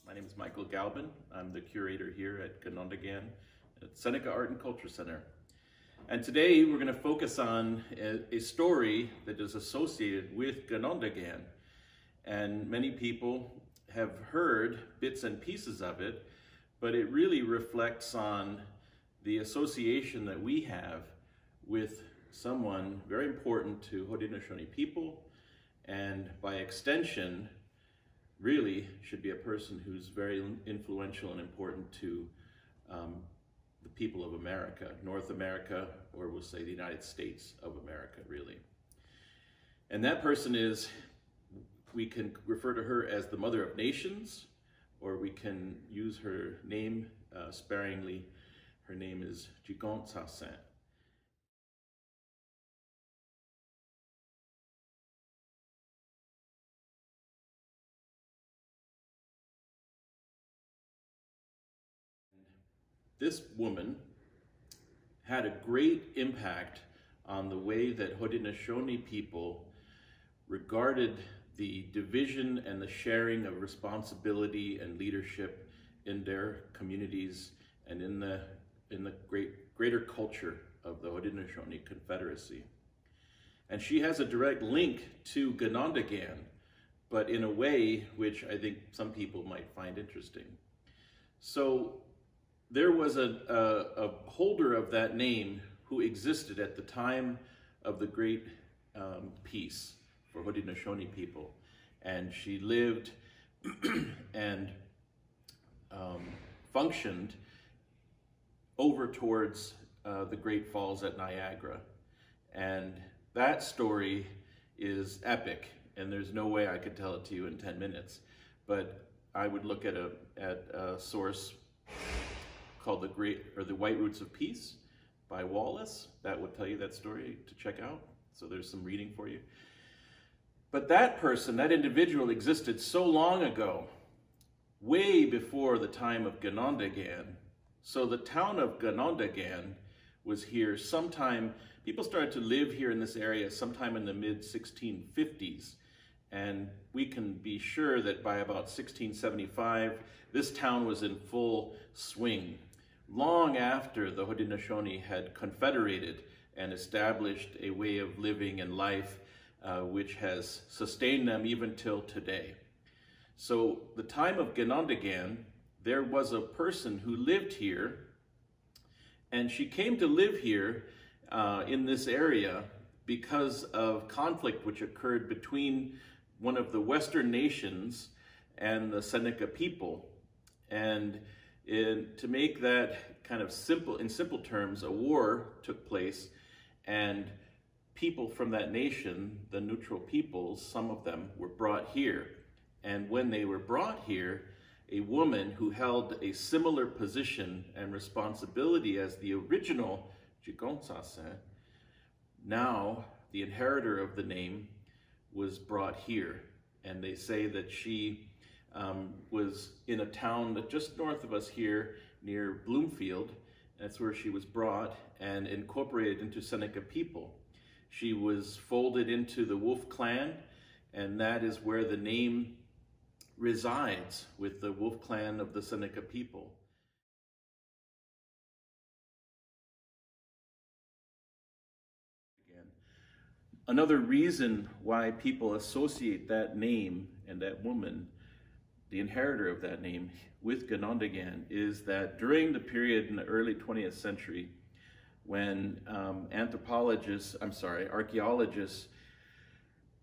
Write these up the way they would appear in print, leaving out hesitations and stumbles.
My name is Michael Galban. I'm the curator here at Ganondagan at Seneca Art and Culture Center. And today we're going to focus on a story that is associated with Ganondagan. And many people have heard bits and pieces of it, but it really reflects on the association that we have with someone very important to Hodinöhsö people, and by extension, really should be a person who's very influential and important to the people of America, North America, or we'll say the United States of America, really. And that person is, we can refer to her as the Mother of Nations, or we can use her name sparingly. Her name is Jigöhsahsë. This woman had a great impact on the way that Hodinöhsö people regarded the division and the sharing of responsibility and leadership in their communities and in the greater culture of the Hodinöhsö Confederacy. And she has a direct link to Ganondagan, but in a way which I think some people might find interesting. So there was a holder of that name who existed at the time of the Great Peace for Hodinöhsö people. And she lived and functioned over towards the Great Falls at Niagara. And that story is epic, and there's no way I could tell it to you in 10 minutes. But I would look at a source called The White Roots of Peace by Wallace. That would tell you that story to check out. So there's some reading for you. But that person, that individual existed so long ago, way before the time of Ganondagan. So the town of Ganondagan was here sometime, people started to live here in this area sometime in the mid-1650s. And we can be sure that by about 1675, this town was in full swing, long after the Hodinöhsö had confederated and established a way of living and life which has sustained them even till today. So the time of Ganondagan, there was a person who lived here, and she came to live here in this area because of conflict which occurred between one of the Western nations and the Seneca people. And to make that kind of simple, in simple terms, a war took place, and people from that nation, the neutral peoples, some of them were brought here. And when they were brought here, a woman who held a similar position and responsibility as the original Jigöhsahsë, now the inheritor of the name, was brought here. And they say that she was in a town that just north of us here near Bloomfield. That's where she was brought and incorporated into Seneca people. She was folded into the Wolf clan, and that is where the name resides, with the Wolf clan of the Seneca people. Again, another reason why people associate that name and that woman, the inheritor of that name, with Ganondagan, is that during the period in the early 20th century when archaeologists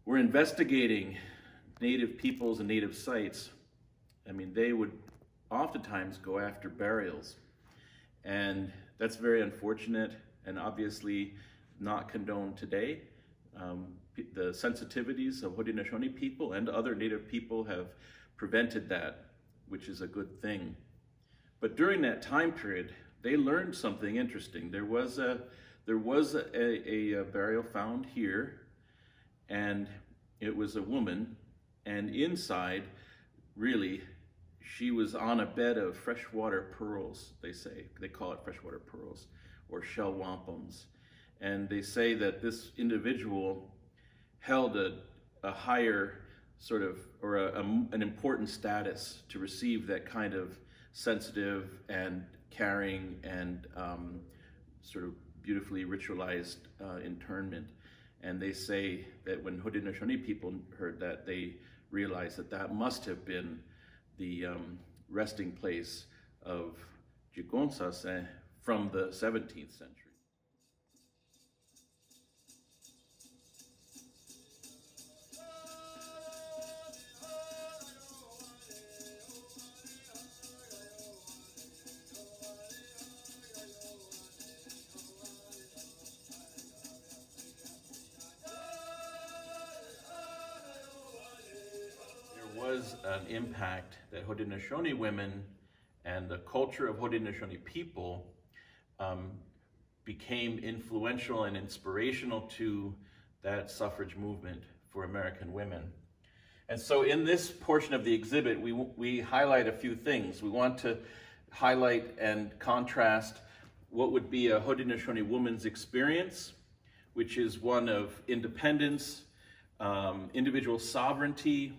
were investigating native peoples and native sites, I mean, they would oftentimes go after burials. And that's very unfortunate and obviously not condoned today. The sensitivities of Hodinöhsö people and other native people have prevented that, which is a good thing. But during that time period, they learned something interesting. There was a burial found here, and it was a woman, and inside, really, she was on a bed of freshwater pearls, they say. They call it freshwater pearls, or shell wampums. And they say that this individual held a higher sort of, or an important status to receive that kind of sensitive and caring and sort of beautifully ritualized internment. And they say that when Hodinöhsö people heard that, they realized that that must have been the resting place of Jigöhsahsë from the 17th century. Was an impact that Hodinöhsö women and the culture of Hodinöhsö people became influential and inspirational to that suffrage movement for American women. And so in this portion of the exhibit, we highlight a few things. We want to highlight and contrast what would be a Hodinöhsö woman's experience, which is one of independence, individual sovereignty.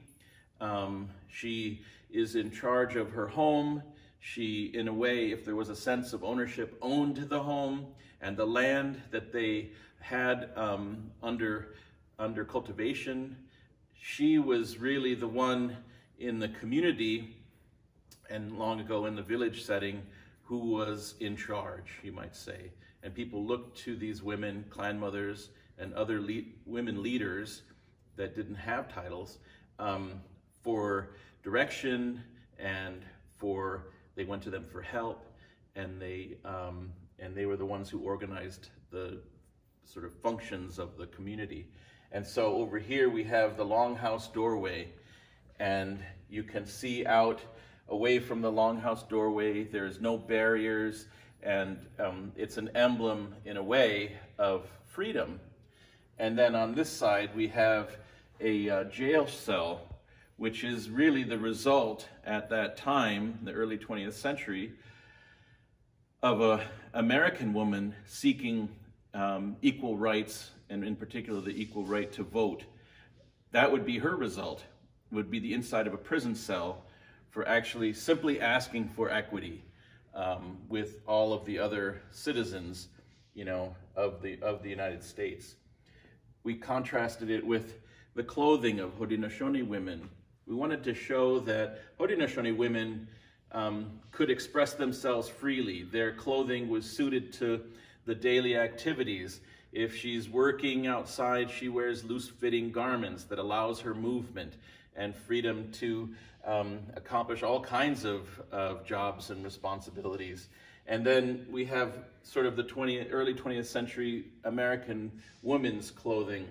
She is in charge of her home. She, in a way, if there was a sense of ownership, owned the home and the land that they had under cultivation. She was really the one in the community, and long ago in the village setting, who was in charge, you might say. And people looked to these women, clan mothers, and other women leaders that didn't have titles, for direction, and they went to them for help, and they were the ones who organized the sort of functions of the community. And so over here we have the longhouse doorway, and you can see out away from the longhouse doorway. There's no barriers, and it's an emblem in a way of freedom. And then on this side we have a jail cell, which is really the result at that time, the early 20th century, of an American woman seeking equal rights, and in particular the equal right to vote. That would be her result, would be the inside of a prison cell for actually simply asking for equity with all of the other citizens, you know, of the United States. We contrasted it with the clothing of Hodinöhsö women. We wanted to show that Hodinöhsö women could express themselves freely. Their clothing was suited to the daily activities. If she's working outside, she wears loose-fitting garments that allows her movement and freedom to accomplish all kinds of jobs and responsibilities. And then we have sort of the early 20th century American women's clothing,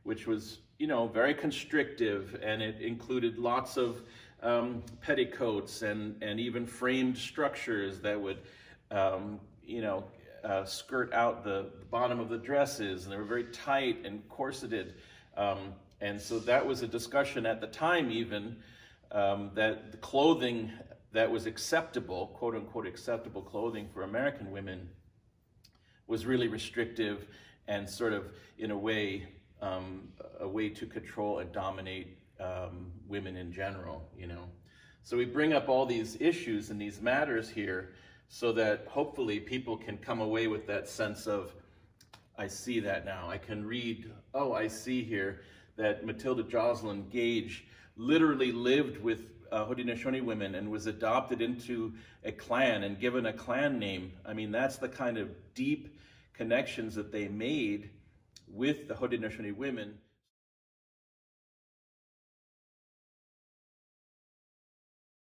which was, you know, very constrictive, and it included lots of petticoats and even framed structures that would, you know, skirt out the bottom of the dresses, and they were very tight and corseted. And so that was a discussion at the time even, that the clothing that was acceptable, quote unquote acceptable clothing for American women, was really restrictive and sort of, in a way to control and dominate women in general, you know. So we bring up all these issues and these matters here so that hopefully people can come away with that sense of, I see that now. I can read, oh, I see here that Matilda Jocelyn Gage literally lived with Hodinöhsö women and was adopted into a clan and given a clan name. I mean, that's the kind of deep connections that they made with the Hodinöhsö women.